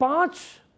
5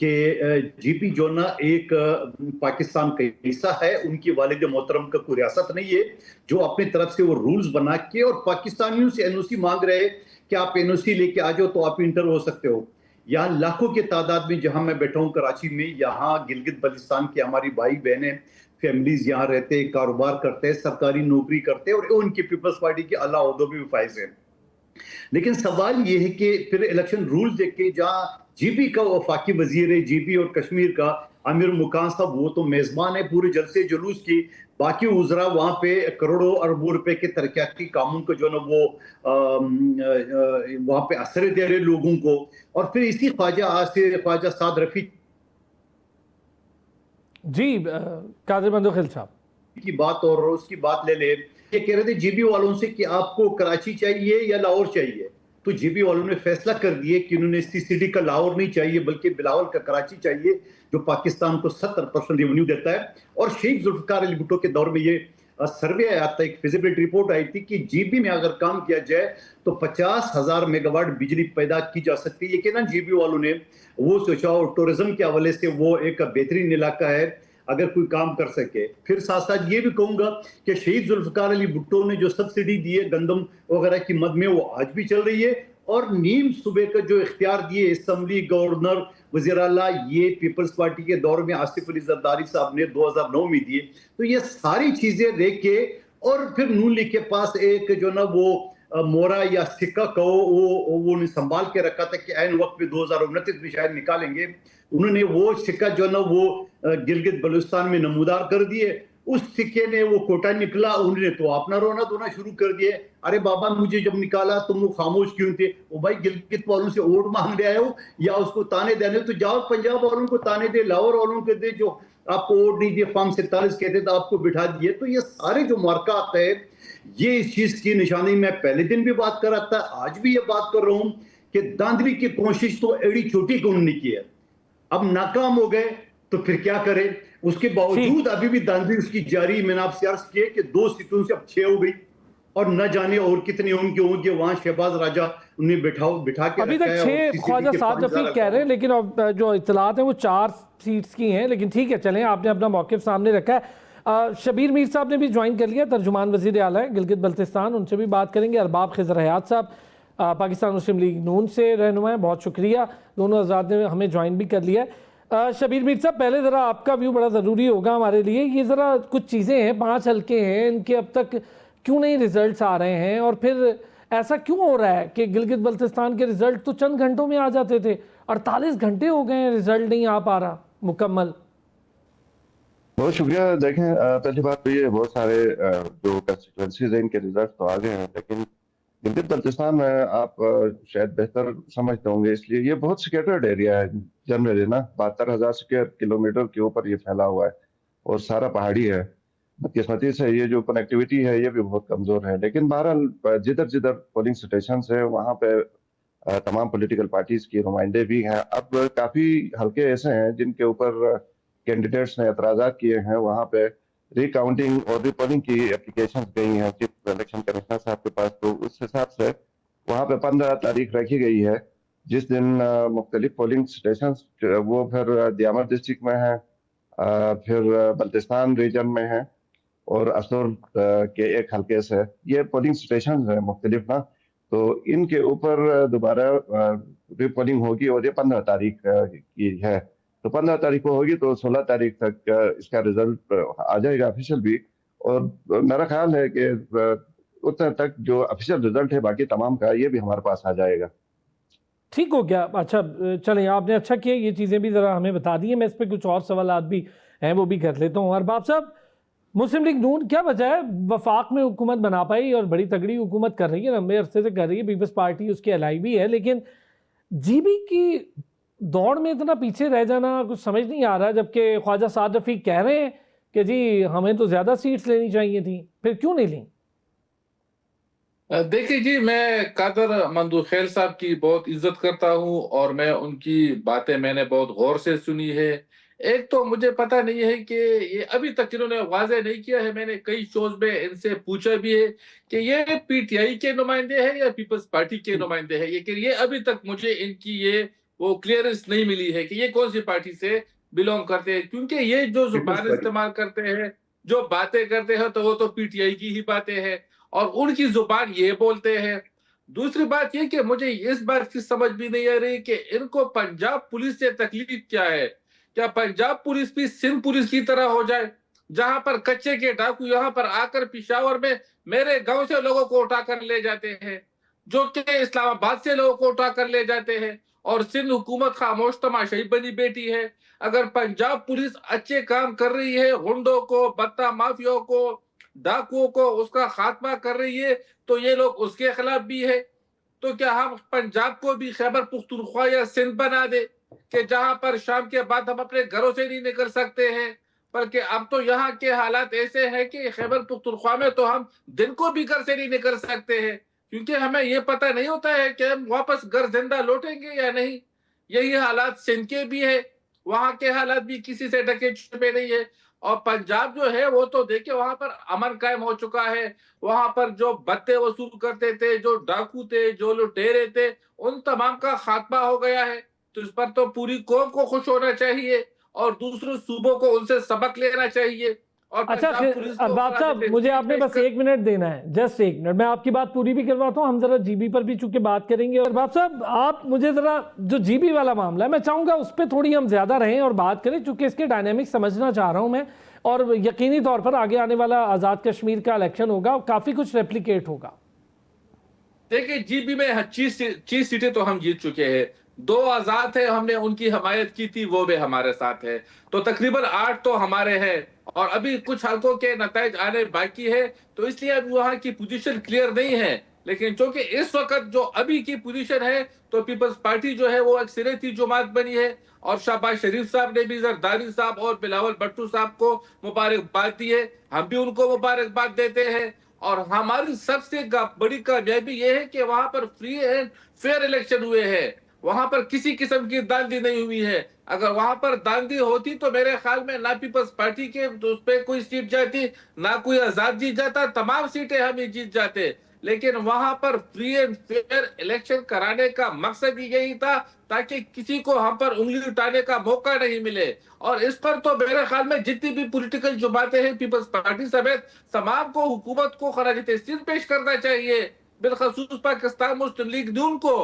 کہ جی پی جو نا ایک پاکستان کا حصہ ہے، ان کی والد محترم کا کوئی ریاست نہیں ہے، جو اپنی طرف سے وہ رولز بنا کے اور پاکستانیوں سے این او سی مانگ رہے کہ آپ این او سی لے کے آ جاؤ تو آپ انٹر ہو سکتے ہو. یہاں لاکھوں کی تعداد میں جہاں میں بیٹھا ہوں کراچی میں، یہاں گلگت بلتستان کے ہماری بھائی بہنیں فیملیز یہاں رہتے، کاروبار کرتے، سرکاری نوکری کرتے اور ان کی پیپلز پارٹی کے اعلیٰ عہدوں بھی فائز ہیں. لیکن سوال یہ ہے کہ پھر الیکشن رول دیکھ کے جہاں جی پی کا وفاقی وزیر ہے، جی پی اور کشمیر کا امیر مکان صاحب، وہ تو میزبان ہے پورے جلسے جلوس کی، باقی وزراء وہاں پہ کروڑوں اربوں روپے کے ترقیاتی کاموں کو جو نا وہ وہاں پہ اثر دے رہے لوگوں کو. اور پھر اسی خواجہ سعد رفیق جی قادر مندوخیل صاحب کی بات اور اس کی بات لے لے، یہ کہہ رہے تھے جی بی والوں سے کہ آپ کو کراچی چاہیے یا لاہور چاہیے، تو جی بی والوں نے فیصلہ کر دیے کہ انہوں نے سی سی ڈی کا لاہور نہیں چاہیے بلکہ بلاول کا کراچی چاہیے، جو پاکستان کو 70% ریونیو دیتا ہے. اور شیخ ذوالفقار علی بھٹو کے دور میں یہ سروے آیا تھا، ایک فیزیبلٹی رپورٹ آئی تھی کہ جی بی میں اگر کام کیا جائے تو 50,000 میگا واٹ بجلی پیدا کی جا سکتی ہے. یہ کہنا جی بی والوں نے وہ سوچا اور ٹورزم کے حوالے سے وہ ایک بہترین علاقہ ہے اگر کوئی کام کر سکے. پھر ساتھ ساتھ یہ بھی کہوں گا کہ شہید ذوالفقار علی بھٹو نے جو سبسڈی دی ہے گندم وغیرہ کی مد میں، وہ آج بھی چل رہی ہے. اور نیم صوبے کا جو اختیار دیے اسمبلی، گورنر، وزیر اعلیٰ، یہ پیپلز پارٹی کے دور میں آصف علی زرداری صاحب نے 2009 میں دیے. تو یہ ساری چیزیں دیکھ کے اور پھر نون لیگ کے پاس ایک جو نا وہ مورا یا سکہ کہو وہ نے سنبھال کے رکھا تھا کہ عین وقت پہ 2029 میں شاید نکالیں گے. انہوں نے وہ سکہ جو نا وہ گلگت بلوچستان میں نمودار کر دیے. اس سکے نے وہ کوٹا نکلا، انہوں نے تو اپنا رونا دھونا شروع کر دیے. ارے بابا مجھے جب نکالا تم لوگ خاموش کیوں تھے؟ وہ بھائی گلگت والوں سے ووٹ مانگ رہے ہو یا اس کو تانے دینے، تو جاؤ پنجاب والوں کو تانے دے، لاہور والوں کو دے جو آپ کو ووٹ نہیں دیے، فارم 47 کہتے تھے آپ کو بٹھا دیے. تو یہ سارے جو مارکات ہے یہ اس چیز کی نشانی. میں پہلے دن بھی بات کر رہا تھا، آج بھی یہ بات کر رہا ہوں کہ داندلی کی کوشش تو ایڑی چھوٹی کو انہوں نے کی ہے، اب ناکام ہو گئے تو پھر کیا کرے. اس کے باوجود ابھی بھی داندلی اس کی جاری. میں نے آپ سے عرض کیا کہ 2 سیٹوں سے اب 6 ہو گئی اور نہ جانے اور کتنے ان کے ہوں گے. وہاں شہباز راجہ انہیں بٹھا کے ابھی تک 6 خواجہ سعد رفیق کہہ رہے ہیں، لیکن اب جو اطلاعات ہیں وہ 4 سیٹس کی ہیں. لیکن ٹھیک ہے، چلیں، آپ نے اپنا موقف سامنے رکھا ہے. شبیر میر صاحب نے بھی جوائن کر لیا، ترجمان وزیر اعلیٰ گلگت بلتستان، ان سے بھی بات کریں گے. ارباب خضر حیات صاحب پاکستان مسلم لیگ نون سے رہنما ہیں، بہت شکریہ، دونوں حضرات نے ہمیں جوائن بھی کر لیا ہے. شبیر میر صاحب، پہلے ذرا آپ کا ویو بڑا ضروری ہوگا ہمارے لیے. یہ ذرا کچھ چیزیں ہیں، 5 حلقے ہیں، ان کے اب تک کیوں نہیں ریزلٹس آ رہے ہیں؟ اور پھر ایسا کیوں ہو رہا ہے کہ گلگت بلتستان کے ریزلٹ تو چند گھنٹوں میں آ جاتے تھے، 48 گھنٹے ہو گئے ہیں ریزلٹ نہیں آ پا رہا مکمل؟ بہت شکریہ. دیکھیں، پہلی بات تو یہ بہت سارے جو کنسٹیٹوئنسیز ہیں ان کے ریزلٹ تو آ گئے ہیں، لیکن گلگت بلتستان میں آپ شاید بہتر سمجھتے ہوں گے، اس لیے یہ بہت سکیٹرڈ ایریا ہے جنرلی نا. 72,000 اسکوائر کلومیٹر کے اوپر یہ پھیلا ہوا ہے اور سارا پہاڑی ہے. بدقسمتی سے یہ جو کنیکٹیوٹی ہے یہ بھی بہت کمزور ہے. لیکن بہرحال جدھر پولنگ سٹیشنز ہیں وہاں پہ تمام پولیٹیکل پارٹیز کی نمائندے بھی ہیں. اب کافی حلقے ایسے ہیں جن کے اوپر کینڈیڈیٹس نے اعتراضات کیے ہیں. وہاں پہ ری کاؤنٹنگ اور ری پولنگ کی اپلیکیشنز گئی ہیں چیف الیکشن کمشنر صاحب کے پاس. تو اس حساب سے وہاں پہ 15 تاریخ رکھی گئی ہے جس دن مختلف پولنگ سٹیشنز وہ پھر دیامر ڈسٹرکٹ میں ہیں، پھر بلتستان ریجن میں ہیں اور اسور کے ایک حلقے سے. یہ پولنگ سٹیشنز ہیں مختلف نا. تو ان کے اوپر دوبارہ ری پولنگ ہوگی اور یہ 15 تاریخ کی ہے. تو 15 تاریخ کو ہوگی تو 16 تاریخ تک اس کا رزلٹ آ جائے گا آفیشیل بھی. اور میرا خیال ہے کہ اتنے تک جو آفیشیل رزلٹ ہے باقی تمام کا یہ بھی ہمارے پاس آ جائے گا. ٹھیک ہو گیا. اچھا چلیں، آپ نے اچھا کیا یہ چیزیں بھی ذرا ہمیں بتا دی ہیں. میں اس پہ کچھ اور سوالات بھی ہیں وہ بھی کر لیتا ہوں. ارباب صاحب، مسلم لیگ نون کیا وجہ ہے وفاق میں حکومت بنا پائی اور بڑی تگڑی حکومت کر رہی ہے، لمبے عرصے سے کر رہی ہے، پیپلز پارٹی اس کی الائی بھی ہے، لیکن جی بی کی دوڑ میں اتنا پیچھے رہ جانا کچھ سمجھ نہیں آ رہا، جبکہ خواجہ سعد رفیق کہہ رہے ہیں کہ جی ہمیں تو زیادہ سیٹس لینی چاہیے تھیں، پھر کیوں نہیں لیں؟ دیکھیں جی، میں قادر مندوخیل صاحب کی بہت عزت کرتا ہوں اور میں ان کی باتیں میں نے بہت غور سے سنی ہے. ایک تو مجھے پتہ نہیں ہے کہ یہ ابھی تک انہوں نے واضح نہیں کیا ہے. میں نے کئی شوز میں ان سے پوچھا بھی ہے کہ یہ پی ٹی آئی کے نمائندے ہیں یا پیپلز پارٹی کے نمائندے ہیں، لیکن یہ ابھی تک مجھے ان کی یہ وہ کلیئرنس نہیں ملی ہے کہ یہ کون سی پارٹی سے بلونگ کرتے ہیں، کیونکہ یہ جو زبان استعمال کرتے ہیں، جو باتیں کرتے ہیں، تو وہ تو پی ٹی آئی کی ہی باتیں ہیں اور ان کی زبان یہ بولتے ہیں۔ دوسری بات یہ کہ مجھے اس بات کی سمجھ بھی نہیں آ رہی کہ ان کو پنجاب پولیس سے تکلیف کیا ہے؟ کیا پنجاب پولیس بھی سندھ پولیس کی طرح ہو جائے، جہاں پر کچے کے ڈاکو یہاں پر آ کر پشاور میں میرے گاؤں سے لوگوں کو اٹھا کر لے جاتے ہیں، جو کہ اسلام آباد سے لوگوں کو اٹھا کر لے جاتے ہیں، اور سندھ حکومت خاموش تماشائی بنی بیٹھی ہے؟ اگر پنجاب پولیس اچھے کام کر رہی ہے، غنڈوں کو، بتہ مافیوں کو، ڈاکوؤں کو اس کا خاتمہ کر رہی ہے، تو یہ لوگ اس کے خلاف بھی ہے۔ تو کیا ہم پنجاب کو بھی خیبر پختونخوا یا سندھ بنا دے کہ جہاں پر شام کے بعد ہم اپنے گھروں سے نہیں نکل سکتے ہیں؟ بلکہ اب تو یہاں کے حالات ایسے ہیں کہ خیبر پختونخوا میں تو ہم دن کو بھی گھر سے نہیں نکل سکتے ہیں، کیونکہ ہمیں یہ پتہ نہیں ہوتا ہے کہ ہم واپس گھر زندہ لوٹیں گے یا نہیں۔ یہی حالات سندھ کے بھی ہے، وہاں کے حالات بھی کسی سے ڈھکے چھپے نہیں ہے۔ اور پنجاب جو ہے وہ تو دیکھیں وہاں پر امن قائم ہو چکا ہے، وہاں پر جو بتے وصول کرتے تھے، جو ڈاکو تھے، جو لٹیرے تھے، ان تمام کا خاتمہ ہو گیا ہے۔ تو اس پر تو پوری قوم کو خوش ہونا چاہیے اور دوسرے صوبوں کو ان سے سبق لینا چاہیے۔ اور اچھا ارباب صاحب، مجھے آپ نے بس 1 منٹ دینا ہے، جسٹ 1 منٹ، میں آپ کی بات پوری بھی کرواتا ہوں، ہم ذرا جی بی پر بھی چونکہ بات کریں گے۔ ارباب صاحب، آپ مجھے ذرا جو جی بی والا معاملہ ہے، میں چاہوں گا اس پہ تھوڑی ہم زیادہ رہیں اور بات کریں، چونکہ اس کے ڈائنامک سمجھنا چاہ رہا ہوں میں، اور یقینی طور پر آگے آنے والا آزاد کشمیر کا الیکشن ہوگا، کافی کچھ ریپلیکیٹ ہوگا۔ دیکھیں جی بی میں 25 سیٹیں تو ہم جیت چکے ہیں، 2 آزاد ہیں، ہم نے ان کی حمایت کی تھی، وہ بھی ہمارے ساتھ ہے، تو تقریباً 8 تو ہمارے ہیں، اور ابھی کچھ حلقوں کے نتائج آنے باقی ہے، تو اس لیے اب وہاں کی پوزیشن کلیئر نہیں ہے۔ لیکن چونکہ اس وقت جو ابھی کی پوزیشن ہے، تو پیپلز پارٹی جو ہے وہ ایک سریتی جماعت بنی ہے، اور شہباز شریف صاحب نے بھی زرداری صاحب اور بلاول بھٹو صاحب کو مبارکباد دی ہے، ہم بھی ان کو مبارکباد دیتے ہیں۔ اور ہماری سب سے بڑی کامیابی یہ ہے کہ وہاں پر فری اینڈ فیئر الیکشن ہوئے ہیں، وہاں پر کسی قسم کی داندھی نہیں ہوئی ہے۔ اگر وہاں پر داندھی ہوتی تو میرے خیال میں نہ پیپلز پارٹی کے اس پہ کوئی سیٹ جاتی، نہ کوئی آزاد جیت جاتا، تمام سیٹیں ہم ہی جیت جاتے۔ لیکن وہاں پر فری اینڈ فیئر الیکشن کرانے کا مقصد ہی یہی تھا تاکہ کسی کو ہم پر انگلی اٹھانے کا موقع نہیں ملے، اور اس پر تو میرے خیال میں جتنی بھی پولیٹیکل جماعتیں ہیں، پیپلز پارٹی سمیت تمام کو حکومت کو خراج تحسین پیش کرنا چاہیے، بالخصوص پاکستان مسلم لیگ نون کو۔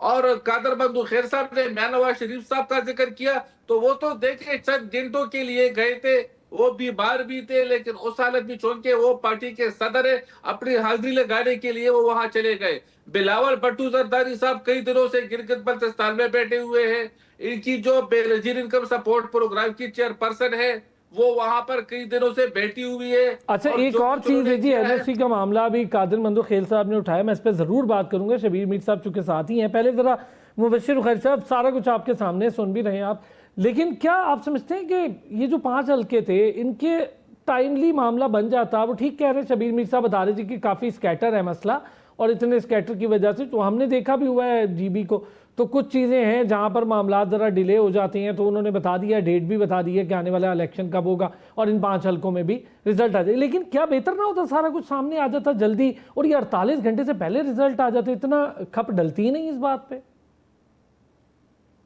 اور قادر بندو خیر صاحب نے میاں نواز شریف صاحب کا ذکر کیا، تو وہ تو دیکھیں چند گھنٹوں کے لیے گئے تھے، وہ بیمار بھی تھے، لیکن اس حالت میں چونکہ وہ پارٹی کے صدر ہیں، اپنی حاضری لگانے کے لیے وہ وہاں چلے گئے۔ بلاول بھٹو زرداری صاحب کئی دنوں سے گلگت بلتستان میں بیٹھے ہوئے ہیں، ان کی جو بے نظیر انکم سپورٹ پروگرام کی چیئرپرسن ہے، وہ وہاں پر کئی دنوں سے بیٹھی ہوئی ہے۔ اچھا ایک اور چیز ہے جی، این ایس سی کا معاملہ بھی قادر مندو خیل صاحب نے اٹھایا، میں اس پہ ضرور بات کروں گا، شبیر میر صاحب چونکہ ساتھ ہی ہیں۔ پہلے ذرا مبشر خیر صاحب، سارا کچھ آپ کے سامنے سن بھی رہے ہیں آپ، لیکن کیا آپ سمجھتے ہیں کہ یہ جو 5 حلقے تھے ان کے ٹائملی معاملہ بن جاتا؟ وہ ٹھیک کہہ رہے ہیں شبیر میر صاحب، بتا رہے جی کہ کافی اسکیٹر ہے مسئلہ، اور اتنے اسکیٹر کی وجہ سے تو ہم نے دیکھا بھی ہوا ہے جی بی کو، تو کچھ چیزیں ہیں جہاں پر معاملات ذرا ڈیلے ہو جاتے ہیں، تو انہوں نے بتا دیا، ڈیٹ بھی بتا دی ہے کہ آنے والا الیکشن کب ہوگا، اور ان 5 حلقوں میں بھی رزلٹ آ جائے۔ لیکن کیا بہتر نہ ہوتا سارا کچھ سامنے آ جاتا جلدی، اور یہ 48 گھنٹے سے پہلے رزلٹ آ جاتے؟ اتنا کھپ ڈلتی ہی نہیں اس بات پہ؟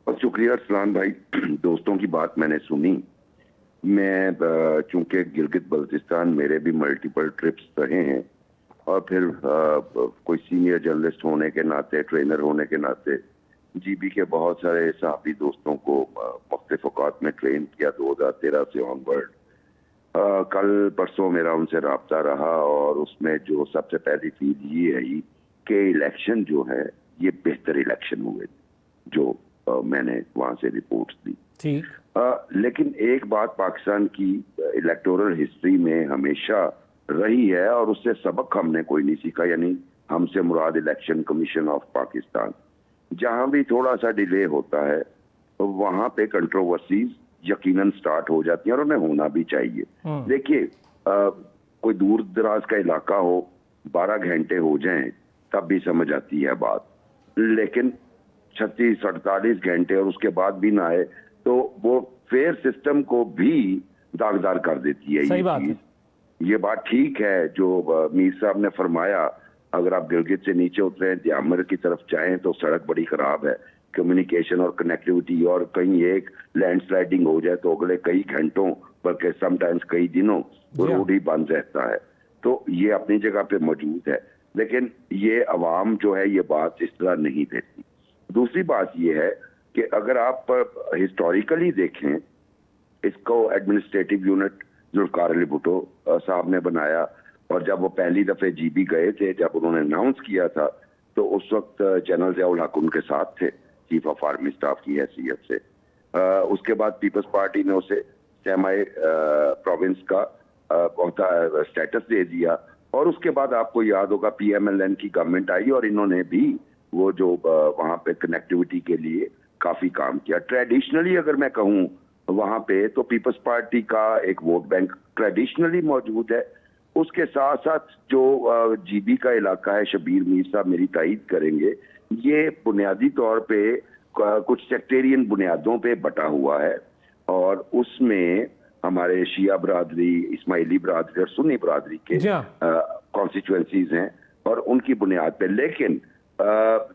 شکریہ ارسلان بھائی، دوستوں کی بات میں نے سنی۔ میں چونکہ گلگت بلتستان میرے بھی ملٹیپل ٹرپس رہے ہیں، اور پھر کوئی سینئر جرنلسٹ ہونے کے ناطے، ٹرینر ہونے کے ناطے جی بی کے بہت سارے صحافی دوستوں کو مختلف اوقات میں ٹرین کیا 2013 سے آن ورڈ۔ کل پرسوں میرا ان سے رابطہ رہا، اور اس میں جو سب سے پہلی چیز یہ ہے کہ الیکشن جو ہے یہ بہتر الیکشن ہوئے جو میں نے وہاں سے رپورٹس دی۔ لیکن ایک بات پاکستان کی الیکٹورل ہسٹری میں ہمیشہ رہی ہے، اور اس سے سبق ہم نے کوئی نہیں سیکھا، یعنی ہم سے مراد الیکشن کمیشن آف پاکستان، جہاں بھی تھوڑا سا ڈیلے ہوتا ہے وہاں پہ کنٹروورسیز یقیناً سٹارٹ ہو جاتی ہیں، اور انہیں ہونا بھی چاہیے۔ دیکھیے کوئی دور دراز کا علاقہ ہو، 12 گھنٹے ہو جائیں تب بھی سمجھ آتی ہے بات، لیکن 36-48 گھنٹے اور اس کے بعد بھی نہ آئے تو وہ فیئر سسٹم کو بھی داغدار کر دیتی ہے۔ یہ چیز، یہ بات ٹھیک ہے جو میر صاحب نے فرمایا، اگر آپ گلگت سے نیچے اتریں دیامر کی طرف جائیں تو سڑک بڑی خراب ہے، کمیونیکیشن اور کنیکٹیوٹی، اور کہیں ایک لینڈ سلائڈنگ ہو جائے تو اگلے کئی گھنٹوں بلکہ سم ٹائمز کئی دنوں روڈ ہی بند رہتا ہے. تو یہ اپنی جگہ پہ موجود ہے، لیکن یہ عوام جو ہے یہ بات اس طرح نہیں دیتی. دوسری بات یہ ہے کہ اگر آپ ہسٹوریکلی دیکھیں، اس کو ایڈمنسٹریٹو یونٹ ذوالفقار علی بھٹو صاحب نے بنایا، اور جب وہ پہلی دفعہ جی بی گئے تھے، جب انہوں نے اناؤنس کیا تھا، تو اس وقت جنرل ضیاء الحق ان کے ساتھ تھے چیف آف آرمی اسٹاف کی حیثیت سے. اس کے بعد پیپلز پارٹی نے اسے سیمائی پروونس کا اسٹیٹس دے دیا، اور اس کے بعد آپ کو یاد ہوگا پی ایم ایل این کی گورنمنٹ آئی، اور انہوں نے بھی وہ جو وہاں پہ کنیکٹیوٹی کے لیے کافی کام کیا. ٹریڈیشنلی اگر میں کہوں وہاں پہ تو پیپلز پارٹی کا ایک ووٹ بینک ٹریڈیشنلی موجود ہے. اس کے ساتھ ساتھ جو جی بی کا علاقہ ہے، شبیر میر صاحب میری تائید کریں گے، یہ بنیادی طور پہ کچھ سیکٹیرین بنیادوں پہ بٹا ہوا ہے، اور اس میں ہمارے شیعہ برادری، اسماعیلی برادری اور سنی برادری کے کانسٹیچوئنسیز ہیں، اور ان کی بنیاد پہ. لیکن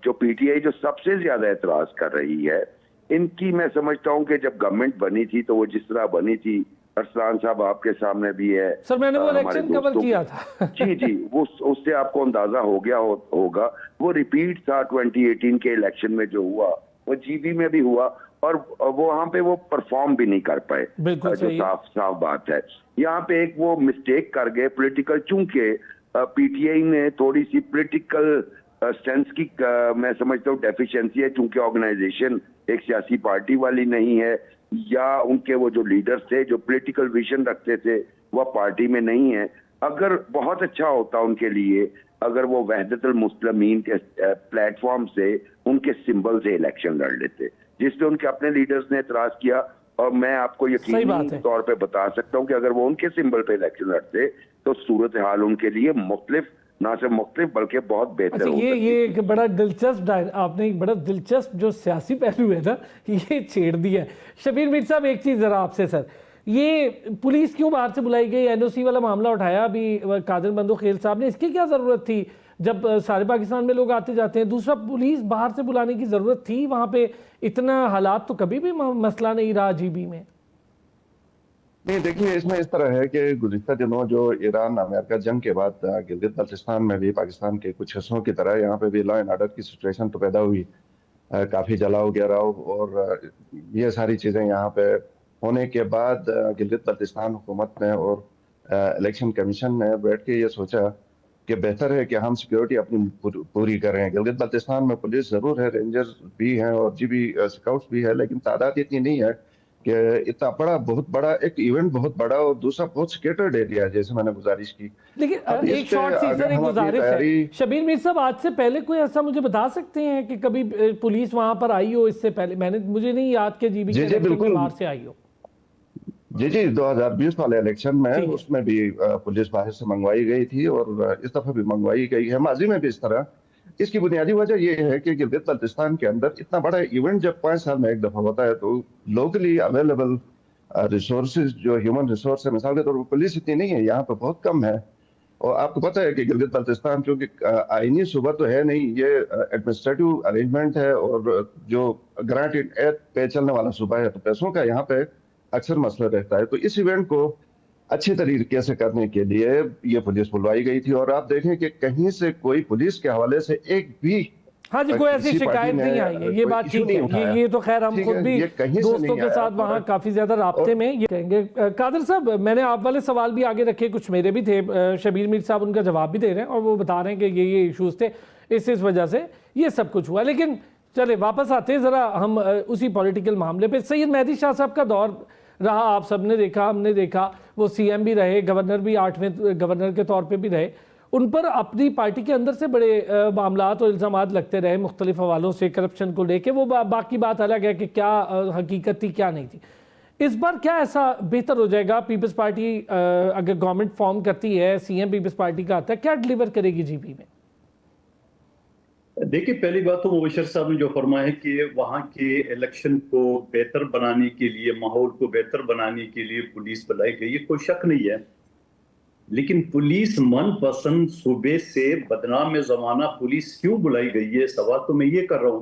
جو پی ٹی آئی جو سب سے زیادہ اعتراض کر رہی ہے، ان کی میں سمجھتا ہوں کہ جب گورنمنٹ بنی تھی تو وہ جس طرح بنی تھی، ارسلان صاحب آپ کے سامنے بھی ہے، سر میں نے وہ الیکشن کور کیا تھا. جی اس سے آپ کو اندازہ ہو گیا ہوگا. وہ ریپیٹ تھا 2018 کے الیکشن میں جو ہوا، وہ جی بی میں بھی ہوا، اور وہاں پہ وہ پرفارم بھی نہیں کر پائے، جو صاف بات ہے. یہاں پہ ایک وہ مسٹیک کر گئے پولیٹیکل، چونکہ پی ٹی آئی نے تھوڑی سی پولیٹیکل سینس کی میں سمجھتا ہوں ڈیفیشنسی ہے، چونکہ آرگنائزیشن ایک سیاسی پارٹی والی نہیں ہے، یا ان کے وہ جو لیڈرز تھے جو پولیٹیکل ویژن رکھتے تھے وہ پارٹی میں نہیں ہے. اگر بہت اچھا ہوتا ان کے لیے اگر وہ وحدت المسلمین کے پلیٹ فارم سے ان کے سمبل سے الیکشن لڑ لیتے، جس پہ ان کے اپنے لیڈرز نے اعتراض کیا. اور میں آپ کو یقینی طور پہ بتا سکتا ہوں کہ اگر وہ ان کے سمبل پہ الیکشن لڑتے تو صورتحال ان کے لیے مختلف، نہ صرف مختلف بلکہ بہت بہتر ہو. یہ ایک بڑا دلچسپ آپ نے ایک بڑا دلچسپ جو سیاسی پہلو ہے نا یہ چھیڑ دیا ہے. شبیر میر صاحب ایک چیز ذرا آپ سے سر، یہ پولیس کیوں باہر سے بلائی گئی؟ این او سی والا معاملہ اٹھایا ابھی قادر بندوخیل صاحب نے، اس کی کیا ضرورت تھی جب سارے پاکستان میں لوگ آتے جاتے ہیں؟ دوسرا، پولیس باہر سے بلانے کی ضرورت تھی وہاں پہ؟ اتنا حالات تو کبھی بھی مسئلہ نہیں رہا جی بی میں. نہیں دیکھیے، اس میں اس طرح ہے کہ گزشتہ دنوں جو ایران امریکہ جنگ کے بعد گلگت بلتستان میں بھی پاکستان کے کچھ حصوں کی طرح یہاں پہ بھی لا اینڈ آرڈر کی سچویشن تو پیدا ہوئی، کافی جلاؤ گراؤ اور یہ ساری چیزیں یہاں پہ ہونے کے بعد گلگت بلتستان حکومت نے اور الیکشن کمیشن نے بیٹھ کے یہ سوچا کہ بہتر ہے کہ ہم سیکیورٹی اپنی پوری کریں. گلگت بلتستان میں پولیس ضرور ہے، رینجرز بھی ہیں اور جی بی اسکاؤٹس بھی ہے، لیکن تعداد اتنی نہیں ہے کہ اتنا بہت بڑا ایک ایونٹ بہت بڑا، اور دوسرا بہت سکیٹرڈ ایریا ہے جیسے میں نے گزارش کی. لیکن ایک شارٹ سی سر ایک گزارش ہے شبیر میر صاحب، آج سے پہلے کوئی ایسا مجھے بتا سکتے ہیں کہ کبھی پولیس وہاں پر آئی ہو اس سے پہلے؟ مجھے نہیں یاد کہ جی بی کے الیکشن باہر سے آئی ہو. جی 2020 والے الیکشن میں اس میں بھی پولیس باہر سے منگوائی گئی تھی، اور اس دفعہ بھی منگوائی گئی ہے، ماضی میں بھی اس طرح. اس کی بنیادی وجہ یہ ہے کہ گلگت بلتستان کے اندر اتنا بڑا ایونٹ جب 5 سال میں ایک دفعہ ہوتا ہے تو لوکلی اویلیبل ریسورسز جو ہیومن ریسورس ہے، مثال کے طور پر پولیس اتنی نہیں ہے یہاں پہ، بہت کم ہے. اور آپ کو پتہ ہے کہ گلگت بلتستان چونکہ آئینی صوبہ تو ہے نہیں، یہ ایڈمنسٹریٹو ارینجمنٹ ہے، اور جو گرانٹ ایڈ پہ چلنے والا صوبہ ہے، تو پیسوں کا یہاں پہ اکثر مسئلہ رہتا ہے. تو اس ایونٹ کو اچھی طریقے سے کرنے کے لیے یہ پولیس بلوائی گئی تھی، اور آپ دیکھیں کہ کہیں سے کوئی پولیس کے حوالے سے ایک بھی ہاں جی کوئی ایسی شکایت نہیں آئی ہے. یہ بات ٹھیک ہے، یہ تو خیر ہم خود بھی دوستوں کے ساتھ وہاں کافی زیادہ رابطے میں یہ کہیں گے. قادر صاحب، میں نے آپ والے سوال بھی آگے رکھے، کچھ میرے بھی تھے، شبیر میر صاحب ان کا جواب بھی دے رہے ہیں، اور وہ بتا رہے ہیں کہ یہ ایشوز تھے، اس وجہ سے یہ سب کچھ ہوا. لیکن چلے واپس آتے ہیں ذرا ہم اسی پولیٹیکل معاملے پہ. سید مہدی شاہ صاحب کا دور رہا، آپ سب نے دیکھا، ہم نے دیکھا، وہ سی ایم بھی رہے، گورنر بھی 8ویں گورنر کے طور پہ بھی رہے. ان پر اپنی پارٹی کے اندر سے بڑے معاملات اور الزامات لگتے رہے مختلف حوالوں سے کرپشن کو لے کے. وہ باقی بات الگ ہے کہ کیا حقیقت تھی کیا نہیں تھی. اس بار کیا ایسا بہتر ہو جائے گا؟ پیپلز پارٹی اگر گورنمنٹ فارم کرتی ہے، سی ایم پیپلز پارٹی کا آتا ہے، کیا ڈیلیور کرے گی جی پی میں؟ دیکھیے، پہلی بات تو مبشر صاحب نے جو فرمایا کہ وہاں کے الیکشن کو بہتر بنانے کے لیے، ماحول کو بہتر بنانے کے لیے پولیس بلائی گئی ہے، کوئی شک نہیں ہے. لیکن پولیس من پسند صوبے سے بدنام زمانہ پولیس کیوں بلائی گئی ہے، سوال تو میں یہ کر رہا ہوں.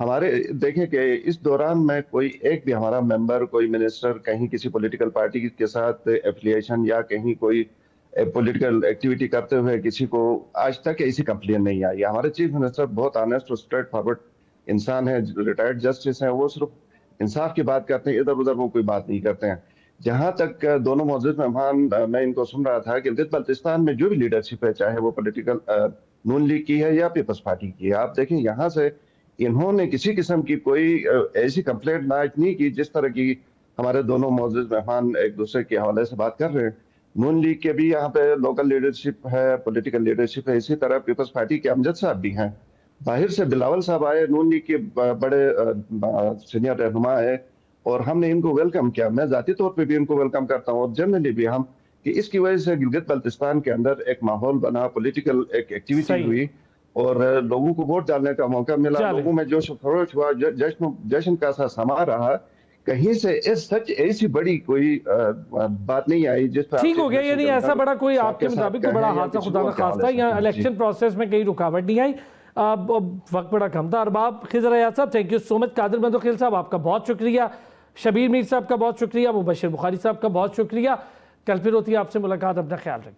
ہمارے دیکھیں کہ اس دوران میں کوئی ایک بھی ہمارا ممبر کوئی منسٹر کہیں کسی پولیٹیکل پارٹی کے ساتھ ایفیلیشن یا کہیں کوئی پولیٹیکل ایکٹیویٹی کرتے ہوئے کسی کو آج تک ایسی کمپلین نہیں آئی. ہمارے چیف منسٹر بہت آنیسٹ اور اسٹریٹ فارورڈ انسان ہے, ریٹائرڈ جسٹس ہیں, وہ صرف انصاف کی بات کرتے ہیں, ادھر ادھر وہ کوئی بات نہیں کرتے ہیں. جہاں تک دونوں معزز مہمان, میں ان کو سن رہا تھا کہ گلگت بلتستان میں جو بھی لیڈرشپ ہے, چاہے وہ پولیٹیکل نون لیگ کی ہے یا پیپلز پارٹی کی ہے, آپ دیکھیں یہاں سے انہوں نے کسی قسم کی کوئی ایسی کمپلینٹ نہیں کی جس طرح کی ہمارے دونوں معزز مہمان ایک دوسرے کے حوالے سے بات کر رہے ہیں. نون لیگ کے بھی یہاں پہ لوکل لیڈرشپ ہے, پولیٹیکل لیڈرشپ ہے, اسی طرح پیپلز پارٹی کے امجد صاحب بھی ہیں. باہر سے بلاول صاحب آئے, نون لیگ کے بڑے سینئر رہنما ہے, اور ہم نے ان کو ویلکم کیا. میں ذاتی طور پہ بھی ان کو ویلکم کرتا ہوں, اور جنرلی بھی ہم, کہ اس کی وجہ سے گلگت بلتستان کے اندر ایک ماحول بنا, پولیٹیکل ایک ایکٹیویٹی ہوئی, اور لوگوں کو ووٹ ڈالنے کا موقع ملا, لوگوں میں جوش و خروش ہوا, جشن کا سا سما رہا. کہیں سے سچ ایسی بڑی کوئی بات نہیں آئی جس پر ٹھیک ہو گیا, یعنی ایسا بڑا کوئی آپ کے مطابق کوئی بڑا حادثہ خدا نہ خواستہ یا الیکشن پروسیس میں کئی رکاوٹ نہیں آئی. وقت بڑا کم تھا. ارباب خضر ایاز صاحب, تھینک یو سو مچ. قادر مندوخیل صاحب آپ کا بہت شکریہ, شبیر میر صاحب کا بہت شکریہ, مبشر بخاری صاحب کا بہت شکریہ. کل پھر ہوتی ہے آپ سے ملاقات, اپنا خیال رکھیں.